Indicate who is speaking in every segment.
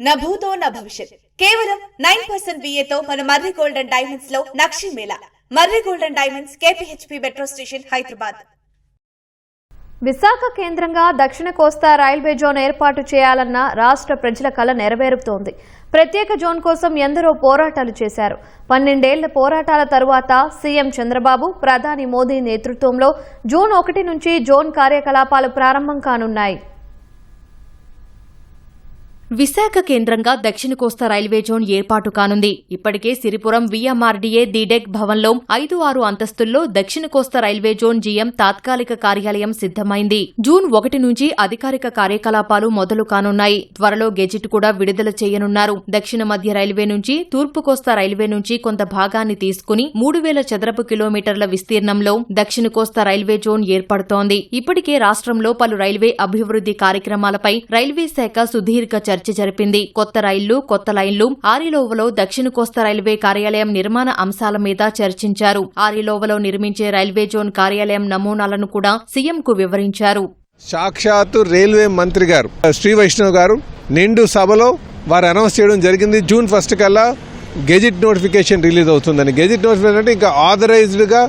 Speaker 1: నా భూతో నా భవిష్యత్ కేవలం 9% VAతో మన మర్రి గోల్డ్ అండ్ డైమండ్స్ లో నక్షి మేళా. Marri gold and diamonds, KPHP metro station, Hyderabad.
Speaker 2: Visakha కేంద్రంగా దక్షిణ కోస్తా రైల్వే జోన్ ఏర్పాటు చేయాలన్న రాష్ట్ర ప్రజల కల నెరవేరుతోంది. ప్రత్యేక జోన్ కోసం ఎందరో పోరాటాలు చేశారు. 12 ఏళ్ల పోరాటాల తరువాత సీఎం చంద్రబాబు, ప్రధాని మోదీ నేతృత్వంలో జూన్ 1 నుంచి జోన్ కార్యకలాపాలు ప్రారంభం కానున్నాయి.
Speaker 3: విశాఖ కేంద్రంగా దక్షిణ కోస్తా రైల్వే జోన్ ఏర్పాటు కానుంది. ఇప్పటికే సిరిపురం VMRDA DDEC భవన్లో 5-6 అంతస్తుల్లో దక్షిణ కోస్తా రైల్వే జోన్ GM తాత్కాలిక కార్యాలయం సిద్దమైంది. జూన్ 1 నుంచి అధికారిక కార్యకలాపాలు మొదలు కానున్నాయి. త్వరలో గెజిట్ కూడా విడుదల చేయనున్నారు. దక్షిణ మధ్య రైల్వే నుంచి తూర్పు కోస్తా రైల్వే నుంచి కొంత భాగాన్ని తీసుకుని 3000 చదరపు కిలోమీటర్ల విస్తీర్ణంలో దక్షిణ కోస్తా రైల్వే జోన్ ఏర్పడుతోంది. ఇప్పటికే రాష్ట్రంలో పలు రైల్వే అభివృద్ధి కార్యక్రమాలపై రైల్వే శాఖ సుదీర్ఘ చర్చ జరిపింది. కొత్త రైళ్లు, కొత్త లైన్లు, ఆరిలోవలో దక్షిణ కోస్తా రైల్వే కార్యాలయం నిర్మాణ అంశాల మీద చర్చించారు. ఆరిలోవలో నిర్మించే రైల్వే జోన్ కార్యాలయం నమూనాలను కూడా సీఎంకు వివరించారు.
Speaker 4: సాక్షాత్తు రైల్వే మంత్రి గారు శ్రీ వైష్ణవ్ గారు నిండు సభలో వారు అనౌన్స్ చేయడం జరిగింది. జూన్ 1 కల్లా గెజిట్ నోటిఫికేషన్ రిలీజ్ అవుతుందని. గెజిట్ నోటిఫికేషన్ అంటే ఇంకా ఆథరైజ్డ్గా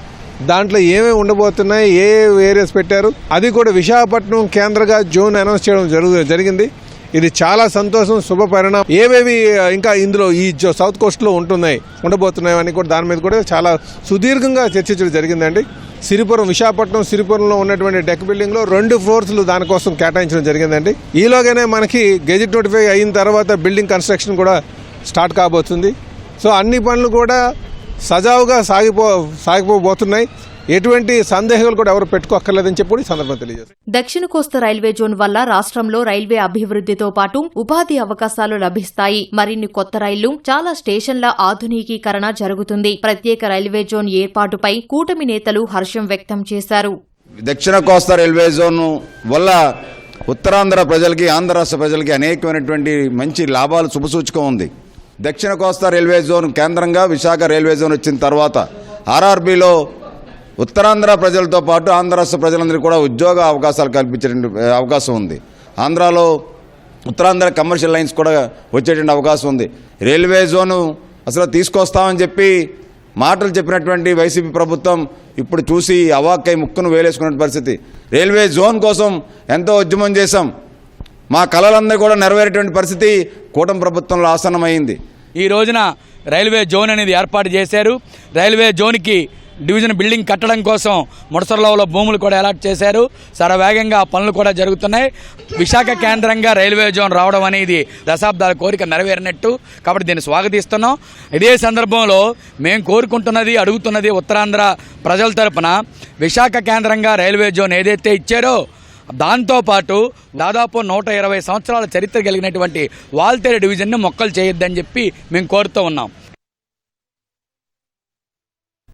Speaker 4: దాంట్లో ఏమేమి ఉండబోతున్నాయి, ఏ ఏరియాస్ పెట్టారు, అది కూడా విశాఖపట్నం కేంద్రంగా జోన్ అనౌన్స్ చేయడం జరిగింది. ఇది చాలా సంతోషం, శుభ పరిణామం. ఏవేవి ఇంకా ఇందులో ఈ సౌత్ కోస్ట్లో ఉండబోతున్నాయి అని కూడా దాని మీద కూడా చాలా సుదీర్ఘంగా చర్చించడం జరిగిందండి. విశాఖపట్నం సిరిపురంలో ఉన్నటువంటి డెక్ బిల్డింగ్ లో 2 ఫ్లోర్స్లు దానికోసం కేటాయించడం జరిగిందండి. ఈలోగానే మనకి గెజిట్ నోటిఫై అయిన తర్వాత బిల్డింగ్ కన్స్ట్రక్షన్ కూడా స్టార్ట్ కాబోతుంది. సో అన్ని పనులు కూడా సజావుగా సాగిపోబోతున్నాయి. ఎటువంటి సందేహాలు కూడా ఎవరు పెట్టుకోక్కర్లేదని చెప్పి ఈ సందర్భంగా తెలియజేస్తారు.
Speaker 3: దక్షిణ కోస్తా రైల్వే జోన్ వల్ల రాష్ట్రంలో రైల్వే అభివృద్ధితో పాటు ఉపాధి అవకాశాలు లభిస్తాయి. మరిన్ని కొత్త రైళ్లు, చాలా స్టేషన్ల ఆధునికీకరణ జరుగుతుంది. ప్రత్యేక రైల్వే జోన్ ఏర్పాటుపై కూటమి నేతలు హర్షం వ్యక్తం చేశారు.
Speaker 5: దక్షిణ కోస్తా రైల్వే జోన్ వల్ల ఉత్తరాంధ్ర ప్రజలకి, ఆంధ్ర రాష్ట్ర ప్రజలకి అనేకమైనటువంటి మంచి లాభాలు శుభసూచకం ఉంది. దక్షిణ కోస్తా రైల్వే జోన్ కేంద్రంగా విశాఖ రైల్వే జోన్ వచ్చిన తర్వాత RRBలో ఉత్తరాంధ్ర ప్రజలతో పాటు ఆంధ్ర రాష్ట్ర ప్రజలందరికీ కూడా ఉద్యోగ అవకాశాలు కల్పించే అవకాశం ఉంది. ఆంధ్రాలో ఉత్తరాంధ్ర కమర్షియల్ లైన్స్ కూడా వచ్చేటువంటి అవకాశం ఉంది. రైల్వే జోను అసలు తీసుకొస్తామని చెప్పి మాటలు చెప్పినటువంటి వైసీపీ ప్రభుత్వం ఇప్పుడు చూసి అవాక్కై ముక్కును వేలేసుకునే పరిస్థితి. రైల్వే జోన్ కోసం ఎంతో ఉద్యమం చేశాం. మా కళలందరూ కూడా నెరవేరేటువంటి పరిస్థితి కూటమి ప్రభుత్వంలో ఆసన్నమైంది.
Speaker 6: ఈ రోజున రైల్వే జోన్ అనేది ఏర్పాటు చేశారు. రైల్వే జోన్కి డివిజన్ బిల్డింగ్ కట్టడం కోసం ముడసర్లోవలో భూములు కూడా అలాట్ చేశారు. శరవేగంగా పనులు కూడా జరుగుతున్నాయి. విశాఖ కేంద్రంగా రైల్వే జోన్ రావడం అనేది దశాబ్దాల కోరిక నెరవేరినట్టు, కాబట్టి దీన్ని స్వాగతిస్తున్నాం. ఇదే సందర్భంలో మేము కోరుకుంటున్నది, అడుగుతున్నది ఉత్తరాంధ్ర ప్రజల తరపున విశాఖ కేంద్రంగా రైల్వే జోన్ ఏదైతే ఇచ్చారో దాంతోపాటు దాదాపు 120 సంవత్సరాల చరిత్ర కలిగినటువంటి వాల్తేరు డివిజన్ను మొక్కలు చేయొద్దని చెప్పి మేము కోరుతూ ఉన్నాం.